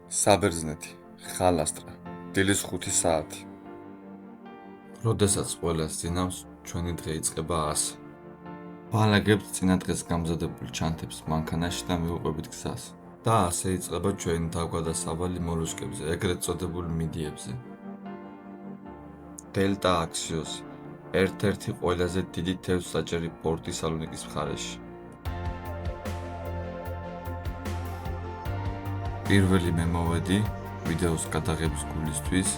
საბერძნეთი, ხალასტრა, დილის 5 საათი. როდესაც ყველას ძინავს, ჩვენი დღე იწყება 100. ვალაგებთ წინა დღეს გამზადებულ ჩანთებს მანქანაში და მივუყვებით გზას. და ასე იწყება ჩვენი თავგადასავალი მოლუსკებზე, ეგრეთ წოდებულ მიდიებზე. დელტა აქსიოსი, ერთ-ერთი ყველაზე დიდი თევზსაჭერი პორტი სალონიკის მხარეში. პირველი მე მოვედი ვიდეოს გადაღების გულისთვის,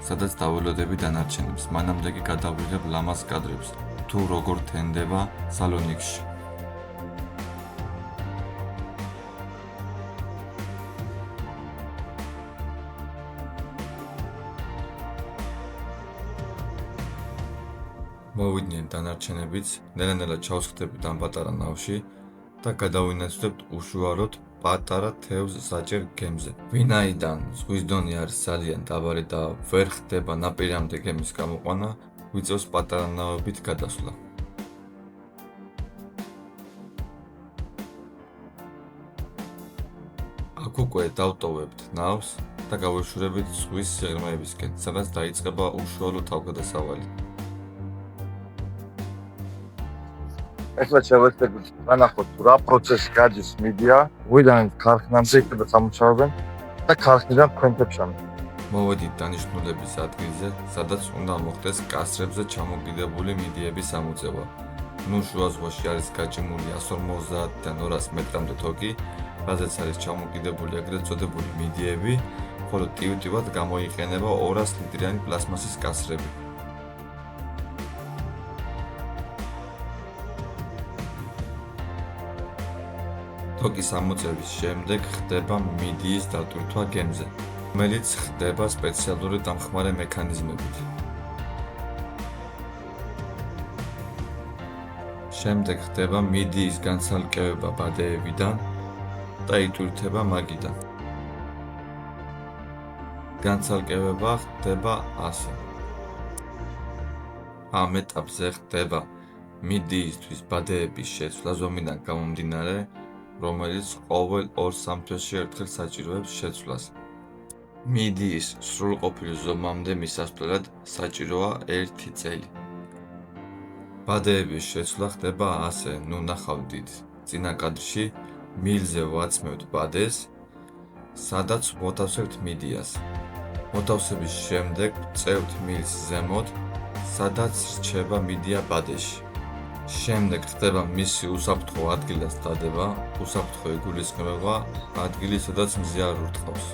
სადაც დაველოდები დანარჩენებს, მანამდე კი გადავიღებ ლამაზ კადრებს, თუ როგორ თენდება სალონიკში. მოვიდნენ დანარჩენებიც, ნელა-ნელა ჩავსხდებით ამ პატარა ნავში და გადავინაცვლებთ უშუალოდ პატარა თევზსაჭერ გემზე. ვინაიდან ზღვის დონე არის ძალიან დაბალი და ვერ ხდება ნაპირამდე გემის გამოყვანა, ვიწევს პატარა ნავებით გადასვლა. აქ უკვე დავტოვებთ ნავს და გავეშურებით ზღვის სიღრმეებისკენ, სადაც დაიწყება უშუალო თავგადასავალი. ახლა შევეცდებით განახოთ რა პროცესი გადის მიდია, ვიდან ქარხნამდე იქნება სამუშაოები და ქარხნიდან თქვენთებშან. მოვედით დანიშნულების ადგილზე, სადაც უნდა მოხდეს კასრებზე ჩამოკიდებული მიდიების ამოწევა. შუა ზღვაში არის გაჭიმული 150-დან 200 მეტრამდე თოგი, რაზეც არის ჩამოკიდებული ეგრეთ წოდებული მიდიები, ხოლო ტივტივად გამოიყენება 200 ლიტრიანი პლასმასის კასრები. თოგის ამოწევის შემდეგ ხდება მიდიის დატვირთვა გემზე, რომელიც ხდება სპეციალური დამხმარე მექანიზმებით. შემდეგ ხდება მიდიის განცალკევება ბადეებიდან და იტვირთება მაგიდან. განცალკევება ხდება ასე. ამ ეტაპზე ხდება მიდიისთვის ბადეების შეცვლა ზომიდან გამომდინარე, რომელიც ყოველ 2-3 თვეში ერთხელ საჭიროებს შეცვლას. მიდიის სრულყოფილ ზომამდე მისასვლელად საჭიროა 1 წელი. ბადეების შეცვლა ხდება ასე, ნახავთ წინა კადრში, მილზე ვაცმევთ ბადეს, სადაც მოთავსებთ მიდიას. მოთავსების შემდეგ წევთ მილს ზემოთ, სადაც რჩება მიდია ბადეში. შემდეგ ხდება მისი უსაფრთხო ადგილას დადება, უსაფრთხო იგულისხმება ადგილი, სადაც მზე არ ურტყავს.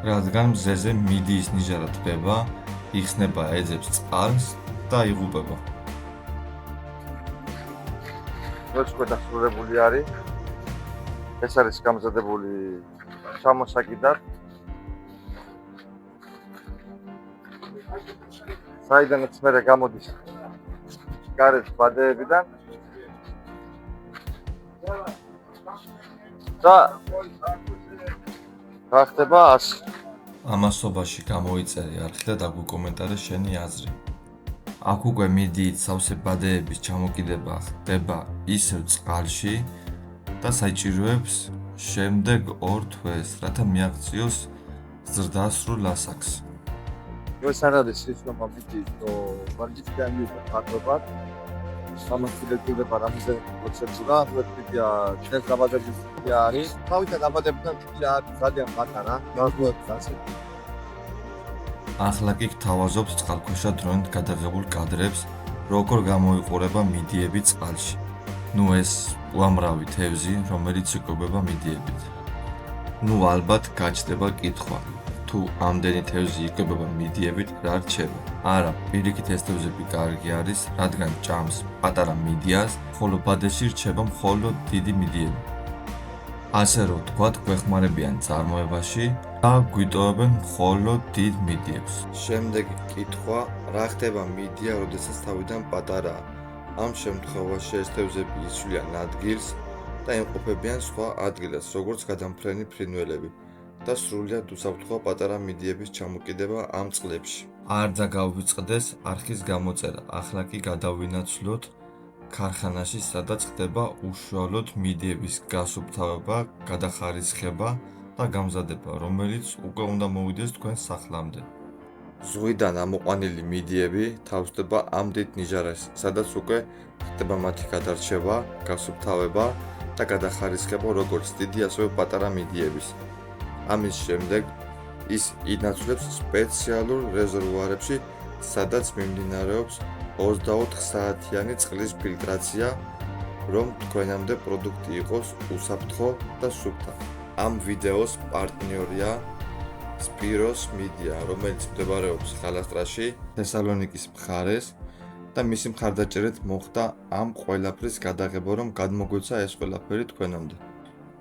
რადგან მზეზე მიდიის ნიჟარა თბება, იხსნება ეძებს წყალს და იღუპება. როცა დასრულებული არის, ეს არის გამზადებული ჩამოსაკიდად. საიდანაც მერე გამოდის გარეთ ბადეებიდან და ხდება ასე. ამასობაში გამოიწერე არხი და დაგვიკომენტარე შენი აზრი. აქ უკვე მიდიით სავსე ბადეების ჩამოკიდება ხდება ისევ წყალში და საჭიროებს შემდეგ 2 თვეს, რათა მიაღწიოს ზრდასრულ ასაკს. ეს არ არის ის რომ მიდიის ვარჯიშიდან მივიდა ფართობად. სამართლებრივება რამზე პროცედურა, ვეთქია ჩვენ დაბადების არის. თავიდან დაბადებიდან ძალიან პატარა, გასულებს ასე. ახლა კი გთავაზობთ წყალქვეშა დროინდ გადაღებულ კადრებს, როგორ გამოიყურება მიდიები წყალში. ეს უამრავი თევზი, რომელიც იკვებება მიდიებით. ალბათ გაჩნდება კითხვა, თუ ამდენი თევზი იკვებება მიდიებით, რა რჩება? არა, პირიქით ეს თევზები კარგი არის, რადგან ჭამს პატარა მიდიას, ხოლო ბადეში რჩება მხოლოდ დიდი მიდიები. ასე რომ თქვათ, გვეხმარებიან წარმოებაში და გვიტოვებენ მხოლოდ დიდ მიდიებს. შემდეგი კითხვა, რა ხდება მიდია, როდესაც თავიდან პატარაა? ამ შემთხვევაში ეს თევზები იცვლიან ადგილს და იმყოფებიან სხვა ადგილას, როგორც გადამფრენი ფრინველები. და სრულიად უსაფრთხოა პატარა მიდიების ჩამოკიდება ამ წყლებში. არ დაგვიწყდეს არხის გამოწერა, ახლა კი გადავინაცვლოთ ქარხანაში, სადაც ხდება უშუალოდ მიდიების გასუფთავება, გადახარისხება და გამზადება, რომელიც უკვე უნდა მოვიდეს თქვენ სახლამდე. ზღვიდან ამოყვანილი მიდიები თავსდება ამ დიდ ნიჟარას, სადაც უკვე ხდება მათი გადარჩევა, გასუფთავება და გადახარისხება როგორც დიდი, ასევე პატარა მიდიების. ამის შემდეგ ის ინაცვლებს სპეციალურ რეზერვუარებში, სადაც მიმდინარეობს 24 საათიანი წყლის ფილტრაცია, რომ თქვენამდე პროდუქტი იყოს უსაფრთხო და სუფთა. ამ ვიდეოს პარტნიორია სპიროს მიდია, რომელიც მდებარეობს ხალასტრაში, თესალონიკის მხარეს და მისი მხარდაჭერით მოხდა ამ ყველაფრის გადაღება, რომ გადმოგვეცა ეს ყველაფერი თქვენამდე.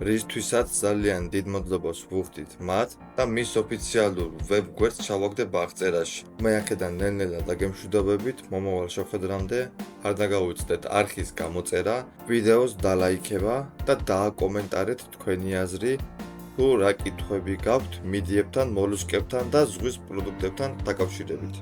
რისთვისაც ძალიან დიდ მადლობას ვუხდით მათ და მის ოფიციალურ ვებ გვერდს ჩავაგდებ აღწერაში. მე აქედან ნელ-ნელა დაგემშვიდობებით მომავალ შეხვედრამდე, არ დაგაუცდეთ არხის გამოწერა, ვიდეოს დალაიქება და დააკომენტარეთ თქვენი აზრი, თუ რა კითხვები გაქვთ მიდიებთან, მოლუსკებთან და ზღვის პროდუქტებთან დაკავშირებით.